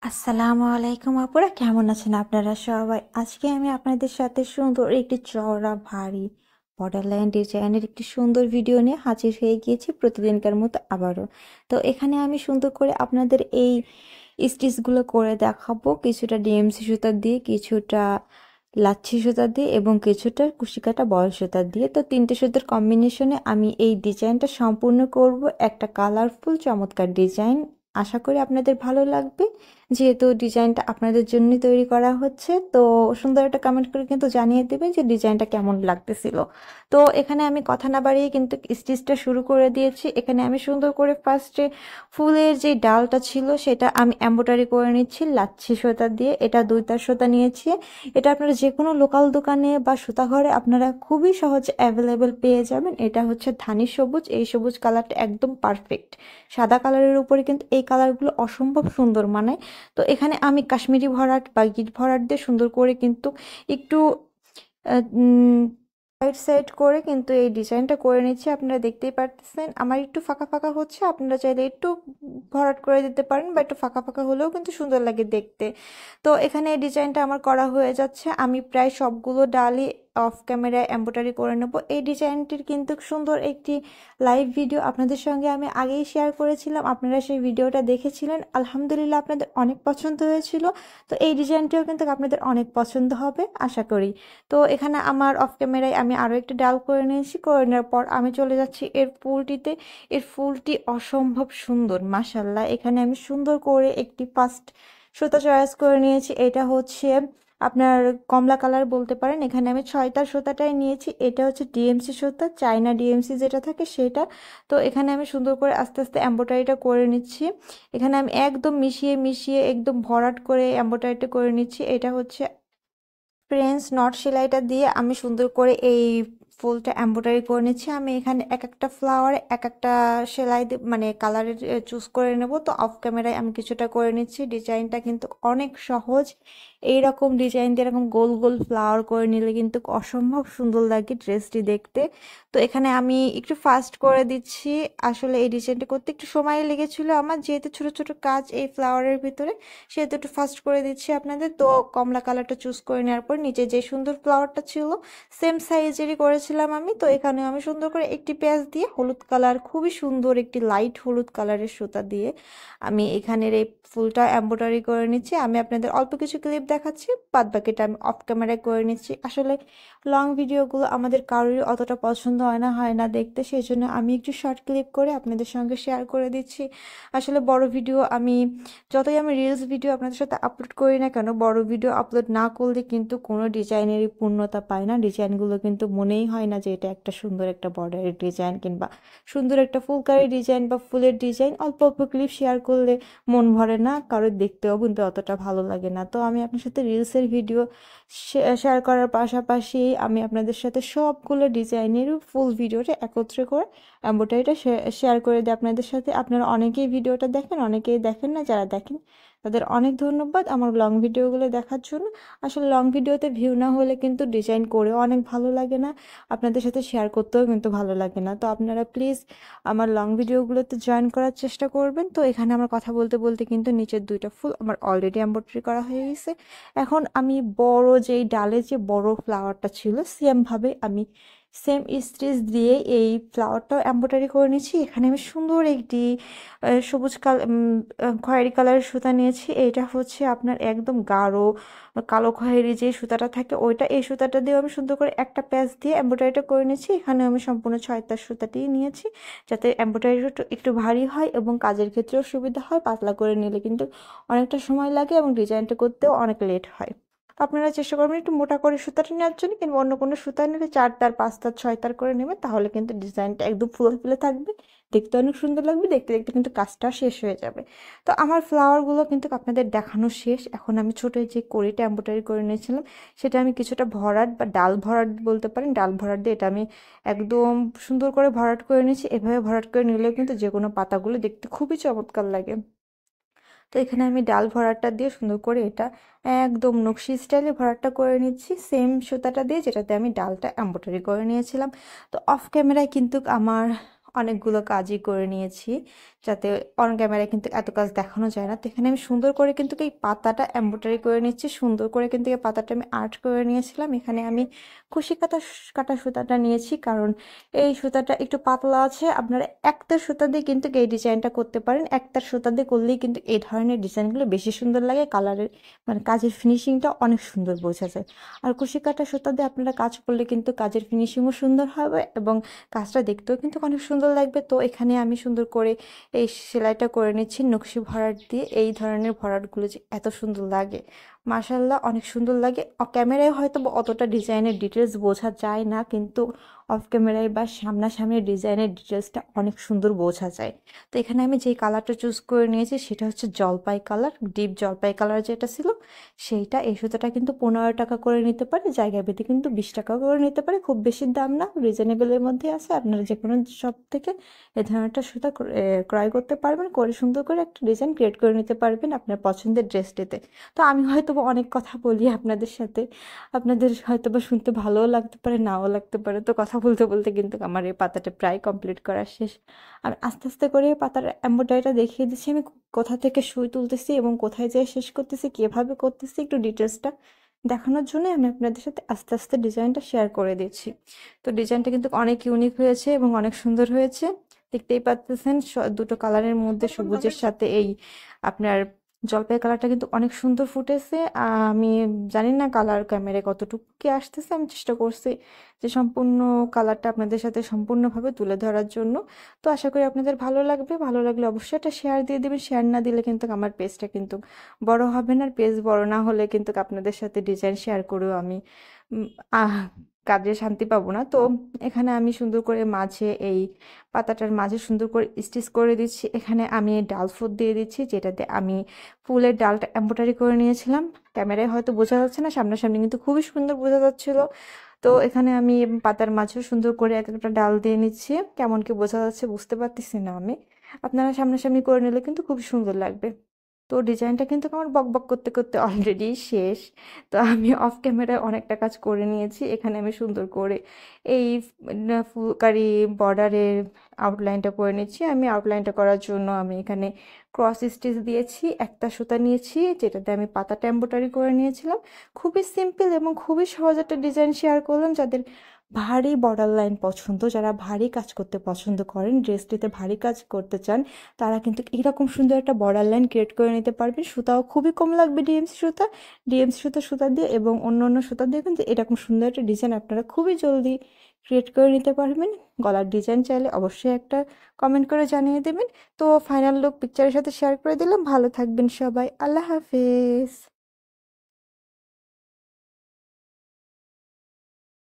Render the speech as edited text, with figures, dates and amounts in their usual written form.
আসসালামু আলাইকুম আপুরা, কেমন আছেন আপনারা সবাই? আজকে আমি আপনাদের সাথে সুন্দর একটি চওড়া ভারী বর্ডারলাইন ডিজাইনের একটি সুন্দর ভিডিও নিয়ে হাজির হয়ে গিয়েছি প্রতিদিনকার মতো আবারও। তো এখানে আমি সুন্দর করে আপনাদের এই স্টিচগুলো করে দেখাবো, কিছুটা ডিএমসি সুতা দিয়ে, কিছুটা লাচ্ছি সুতা দিয়ে এবং কিছুটা কুশিকাটা বল সুতা দিয়ে। তো তিনটে সুতার কম্বিনেশনে আমি এই ডিজাইনটা সম্পূর্ণ করব, একটা কালারফুল চমৎকার ডিজাইন। আশা করি আপনাদের ভালো লাগবে, যেহেতু ডিজাইনটা আপনাদের জন্যই তৈরি করা হচ্ছে। তো সুন্দর একটা কমেন্ট করে কিন্তু জানিয়ে দেবেন যে ডিজাইনটা কেমন লাগতেছিল। তো এখানে আমি কথা না বাড়িয়ে কিন্তু স্টিচটা শুরু করে দিয়েছি। এখানে আমি সুন্দর করে ফার্স্টে ফুলের যে ডালটা ছিল সেটা আমি এমব্রয়ডারি করে নিচ্ছি লাচ্ছি সুতা দিয়ে। এটা 2 তার সুতা নিয়েছি। এটা আপনারা যে কোনো লোকাল দোকানে বা সুতাঘরে আপনারা খুবই সহজে অ্যাভেলেবেল পেয়ে যাবেন। এটা হচ্ছে ধানি সবুজ, এই সবুজ কালারটা একদম পারফেক্ট। সাদা কালারের উপরে কিন্তু এই কালারগুলো অসম্ভব সুন্দর মানায়। তো এখানে আমি কাশ্মীরি ভরাট বা গিট ভরাট দিয়ে সুন্দর করে কিন্তু একটু সাইড সাইড করে কিন্তু এই ডিজাইনটা করে নিচ্ছি। আপনারা দেখতেই পারতেছেন আমার একটু ফাঁকা ফাঁকা হচ্ছে, আপনারা চাইলে একটু ভরাট করে দিতে পারেন বা একটু ফাঁকা ফাঁকা হলেও কিন্তু সুন্দর লাগে দেখতে। তো এখানে এই ডিজাইনটা আমার করা হয়ে যাচ্ছে। আমি প্রায় সবগুলো ডালই অফ ক্যামেরায় এমব্রয়ডারি করে নেব। এই ডিজাইনটির কিন্তু সুন্দর একটি লাইভ ভিডিও আপনাদের সঙ্গে আমি আগেই শেয়ার করেছিলাম, আপনারা সেই ভিডিওটা দেখেছিলেন। আলহামদুলিল্লাহ আপনাদের অনেক পছন্দ হয়েছিল। তো এই ডিজাইনটিও কিন্তু আপনাদের অনেক পছন্দ হবে আশা করি। তো এখানে আমার অফ ক্যামেরায় আমি আরও একটি ডাল করে নিয়েছি। করে নেওয়ার পর আমি চলে যাচ্ছি এর ফুলটিতে। এর ফুলটি অসম্ভব সুন্দর মাশাল্লাহ। এখানে আমি সুন্দর করে একটি ফার্স্ট সুতা চয়েস করে নিয়েছি। এটা হচ্ছে আপনার কমলা কালার বলতে পারেন। এখানে আমি 6 তার সুতাটাই নিয়েছি। এটা হচ্ছে ডিএমসি সুতা, চায়না ডিএমসি যেটা থাকে সেটা। তো এখানে আমি সুন্দর করে আস্তে আস্তে এম্ব্রয়ডারিটা করে নিচ্ছি। এখানে আমি একদম মিশিয়ে মিশিয়ে একদম ভরাট করে এম্ব্রয়ডারিটা করে নিচ্ছি। এটা হচ্ছে ফ্রেঞ্চ নট সেলাইটা দিয়ে আমি সুন্দর করে এই ফুলটা এমব্রয়ডারি করে নিচ্ছি। আমি এখানে এক একটা ফ্লাওয়ার এক একটা সেলাই মানে কালারের চুজ করে নেব। তো অফ ক্যামেরায় আমি কিছুটা করে নিচ্ছি। ডিজাইনটা কিন্তু অনেক সহজ। এইরকম ডিজাইন দিয়ে এরকম গোল গোল ফ্লাওয়ার করে নিলে কিন্তু অসম্ভব সুন্দর লাগে ড্রেসটি দেখতে। তো এখানে আমি একটু ফাস্ট করে দিচ্ছি। আসলে এই ডিজাইনটা করতে একটু সময় লেগেছিল আমার, যেহেতু ছোট ছোট কাজ এই ফ্লাওয়ারের ভিতরে, সেহেতু একটু ফাস্ট করে দিচ্ছি আপনাদের। তো কমলা কালারটা চুজ করে নেওয়ার পর নিচে যে সুন্দর ফ্লাওয়ারটা ছিল সেম সাইজেরই করেছিলাম আমি। তো এখানে আমি সুন্দর করে একটি পেঁয়াজ দিয়ে হলুদ কালার, খুবই সুন্দর একটি লাইট হলুদ কালারের সুতা দিয়ে আমি এখানের এই ফুলটা এমব্রয়ডারি করে নিচ্ছি। আমি আপনাদের অল্প কিছু ক্লিপ দেখাচ্ছি, বাদ বাকিটা আমি অফ ক্যামেরায় করে নিচ্ছি। আসলে লং ভিডিওগুলো আমাদের কারোরই অতটা পছন্দ হয় না দেখতে, সেই জন্য আমি একটু শর্ট ক্লিপ করে আপনাদের সঙ্গে শেয়ার করে দিচ্ছি। আসলে বড় ভিডিও আমি যতই আমি রিলস ভিডিও আপনাদের সাথে আপলোড করি না কেন, বড় ভিডিও আপলোড না করলে কিন্তু কোনো ডিজাইনেরই পূর্ণতা পায় না। ডিজাইনগুলো কিন্তু মনেই হয় না যে এটা একটা সুন্দর একটা বর্ডারের ডিজাইন কিংবা সুন্দর একটা ফুলকারি ডিজাইন বা ফুলের ডিজাইন। অল্প অল্প ক্লিপ শেয়ার করলে মন ভরে না, কারোর দেখতেও কিন্তু অতটা ভালো লাগে না। তো আমি আপনার সাথে রিলসের ভিডিও শেয়ার করার পাশাপাশি আমি আপনাদের সাথে সবগুলো ডিজাইনের ফুল ভিডিওটা একত্রে করে এমব্রয়ডারিটা শেয়ার করে দিই আপনাদের সাথে। আপনারা অনেকেই ভিডিওটা দেখেন, অনেকেই দেখেন না। যারা দেখেন তাদের অনেক ধন্যবাদ আমার লং ভিডিওগুলো দেখার জন্য। আসলে লং ভিডিওতে ভিউ না হলে কিন্তু ডিজাইন করেও অনেক ভালো লাগে না, আপনাদের সাথে শেয়ার করতেও কিন্তু ভালো লাগে না। তো আপনারা প্লিজ আমার লং ভিডিওগুলোতে জয়েন করার চেষ্টা করবেন। তো এখানে আমার কথা বলতে বলতে কিন্তু নিচের 2টা ফুল আমার অলরেডি এমব্রয়ডারি করা হয়ে গেছে। এখন আমি বড় যেই ডালে যে বড় ফ্লাওয়ারটা ছিল সেমভাবে আমি সেম স্টিচ দিয়ে এই ফ্লাওয়ারটাও এমব্রয়ডারি করে নিয়েছি। এখানে আমি সুন্দর একটি সবুজ কালার খয়েরি কালারের সুতা নিয়েছি। এটা হচ্ছে আপনার একদম গাঢ় কালো খয়েরি যে সুতাটা থাকে ওইটা, এই সুতাটা দিয়ে আমি সুন্দর করে একটা প্যাচ দিয়ে এমব্রয়ডারিটা করে নিয়েছি। এখানে আমি সম্পূর্ণ 6 তার সুতাটি নিয়েছি, যাতে এমব্রয়ডারিটা একটু ভারী হয় এবং কাজের ক্ষেত্রেও সুবিধা হয়। পাতলা করে নিলে কিন্তু অনেকটা সময় লাগে এবং ডিজাইনটা করতেও অনেক লেট হয়। তো আপনারা চেষ্টা করবেন একটু মোটা করে সুতাটা নেওয়ার জন্য, কিংবা অন্য কোনো সুতা নিলে 4 তার 5 তার 6 তার করে নেবেন, তাহলে কিন্তু ডিজাইনটা একদম ফুলে ফুলে থাকবে, দেখতে অনেক সুন্দর লাগবে। দেখতে দেখতে কিন্তু কাজটা শেষ হয়ে যাবে। তো আমার ফ্লাওয়ারগুলো কিন্তু আপনাদের দেখানো শেষ। এখন আমি ছোটো যে কড়িটা এমব্রয়ডারি করে নিয়েছিলাম সেটা আমি কিছুটা ভরাট বা ডাল ভরাট বলতে পারেন, ডাল ভরাট দিয়ে এটা আমি একদম সুন্দর করে ভরাট করে নিয়েছি। এভাবে ভরাট করে নিলেও কিন্তু যে কোনো পাতাগুলো দেখতে খুবই চমৎকার লাগে। তো এখানে আমি ডাল ভরাটটা দিয়ে সুন্দর করে এটা একদম নকশি স্টাইলে ভরাটটা করে নিচ্ছি, সেম সুতাটা দিয়ে যেটাতে আমি ডালটা এমব্রয়ডারি করে নিয়েছিলাম। তো অফ ক্যামেরায় কিন্তু আমার অনেকগুলো কাজই করে নিয়েছি, যাতে অন ক্যামেরায় কিন্তু এত কাজ দেখানো যায় না। তো এখানে আমি সুন্দর করে কিন্তু এই পাতাটা এমব্রয়ডারি করে নিচ্ছি, সুন্দর করে কিন্তু এই পাতাটা আমি আর্ট করে নিয়েছিলাম। এখানে আমি কুশি কাটা কাটা সুতাটা নিয়েছি, কারণ এই সুতাটা একটু পাতলা আছে। আপনারা একতার সুতা দিয়ে কিন্তু এই ডিজাইনটা করতে পারেন, একতার সুতা দিয়ে করলেই কিন্তু এই ধরনের ডিজাইনগুলো বেশি সুন্দর লাগে, কালারের মানে কাজের ফিনিশিংটা অনেক সুন্দর বোঝা যায়। আর কুশি কাটা সুতা দিয়ে আপনারা কাজ করলে কিন্তু কাজের ফিনিশিংও সুন্দর হবে এবং কাজটা দেখতেও কিন্তু অনেক সুন্দর লাগবে। তো এখানে আমি সুন্দর করে এই সেলাইটা করে নিচ্ছি নকশি ভরাট দিয়ে। এই ধরনের ভরাটগুলো যে এত সুন্দর লাগে, মাশাল্লাহ অনেক সুন্দর লাগে। ক্যামেরায় হয়তো বা অতটা ডিজাইনের ডিটেলস বোঝা যায় না, কিন্তু অফ ক্যামেরায় বা সামনাসামনি ডিজাইনের ডিটেলসটা অনেক সুন্দর বোঝা যায়। তো এখানে আমি যেই কালারটা চুজ করে নিয়েছি সেটা হচ্ছে জলপাই কালার, ডিপ জলপাই কালার যেটা ছিল সেইটা। এই সুতোটা কিন্তু 15 টাকা করে নিতে পারে, জায়গা ভেদে কিন্তু 20 টাকা করে নিতে পারে, খুব বেশি দাম না, রিজনেবলের মধ্যে আছে। আপনারা যে কোনো শপ থেকে এ ধরনের একটা সুতা ক্রয় করতে পারবেন, করে সুন্দর করে একটা ডিজাইন ক্রিয়েট করে নিতে পারবেন আপনার পছন্দের ড্রেসটিতে। তো আমি হয়তো বা অনেক কথা বলি আপনাদের সাথে, আপনাদের হয়তো বা শুনতে ভালোও লাগতে পারে, নাও লাগতে পারে। তো কথা বলতে বলতে কিন্তু আমার এই পাতাটা প্রায় কমপ্লিট করা শেষ। আমি আস্তে আস্তে করে পাতার এমব্রয়ডারিটা দেখিয়ে দিচ্ছি আমি কোথা থেকে সুই তুলতেছি এবং কোথায় যেয়ে শেষ করতেছি, কিভাবে করতেছি, একটু ডিটেলসটা দেখানোর জন্য আমি আপনাদের সাথে আস্তে আস্তে ডিজাইনটা শেয়ার করে দিচ্ছি। তো ডিজাইনটা কিন্তু অনেক ইউনিক হয়েছে এবং অনেক সুন্দর হয়েছে, দেখতেই পাচ্ছেন। দুটো কালারের মধ্যে সবুজের সাথে এই আপনার জলপাই কালারটা কিন্তু অনেক সুন্দর ফুটেছে। আমি জানি না কালার ক্যামেরায় কতটুকু কি আসতেছে, আমি চেষ্টা করছি যে সম্পূর্ণ কালারটা আপনাদের সাথে সম্পূর্ণভাবে তুলে ধরার জন্য। তো আশা করি আপনাদের ভালো লাগবে, ভালো লাগলে অবশ্যই একটা শেয়ার দিয়ে দেবেন। শেয়ার না দিলে কিন্তু আমার পেজটা কিন্তু বড় হবে না, আর পেজ বড় না হলে কিন্তু আপনাদের সাথে ডিজাইন শেয়ার করেও আমি উম, আহ কাজে শান্তি পাবো না। তো এখানে আমি সুন্দর করে মাঝে এই পাতাটার মাঝে সুন্দর করে স্টিচ করে দিচ্ছি। এখানে আমি ডাল ফুট দিয়ে দিচ্ছি, যেটাতে আমি ফুলের ডালটা এমব্রয়ডারি করে নিয়েছিলাম। ক্যামেরায় হয়তো বোঝা যাচ্ছে না, সামনাসামনি কিন্তু খুবই সুন্দর বোঝা যাচ্ছিল। তো এখানে আমি পাতার মাঝেও সুন্দর করে এক একটা ডাল দিয়ে নিচ্ছি। কেমন কি বোঝা যাচ্ছে বুঝতে পারতেছি না আমি, আপনারা সামনাসামনি করে নিলে কিন্তু খুব সুন্দর লাগবে। তো ডিজাইনটা কিন্তু আমার বক বক করতে করতে অলরেডি শেষ। তো আমি অফ ক্যামেরায় অনেকটা কাজ করে নিয়েছি। এখানে আমি সুন্দর করে এই ফুলকারি বর্ডারের আউটলাইনটা করে নিচ্ছি। আমি আউটলাইনটা করার জন্য আমি এখানে ক্রস স্টিচ দিয়েছি, একটা সুতা নিয়েছি যেটাতে আমি পাতাটা এমব্রয়ডারি করে নিয়েছিলাম। খুবই সিম্পল এবং খুবই সহজ একটা ডিজাইন শেয়ার করলাম। যাদের ভারী বর্ডার লাইন পছন্দ, যারা ভারী কাজ করতে পছন্দ করেন, ড্রেসটিতে ভারী কাজ করতে চান, তারা কিন্তু এরকম সুন্দর একটা বর্ডার লাইন ক্রিয়েট করে নিতে পারবেন। সুতাও খুবই কম লাগবে, ডিএমসি সুতা দিয়ে এবং অন্য অন্য সুতা দিয়ে কিন্তু এরকম সুন্দর একটা ডিজাইন আপনারা খুবই জলদি ক্রিয়েট করে নিতে পারবেন। গলার ডিজাইন চাইলে অবশ্যই একটা কমেন্ট করে জানিয়ে দেবেন। তো ফাইনাল লুক পিকচারের সাথে শেয়ার করে দিলাম। ভালো থাকবেন সবাই, আল্লাহ হাফেজ।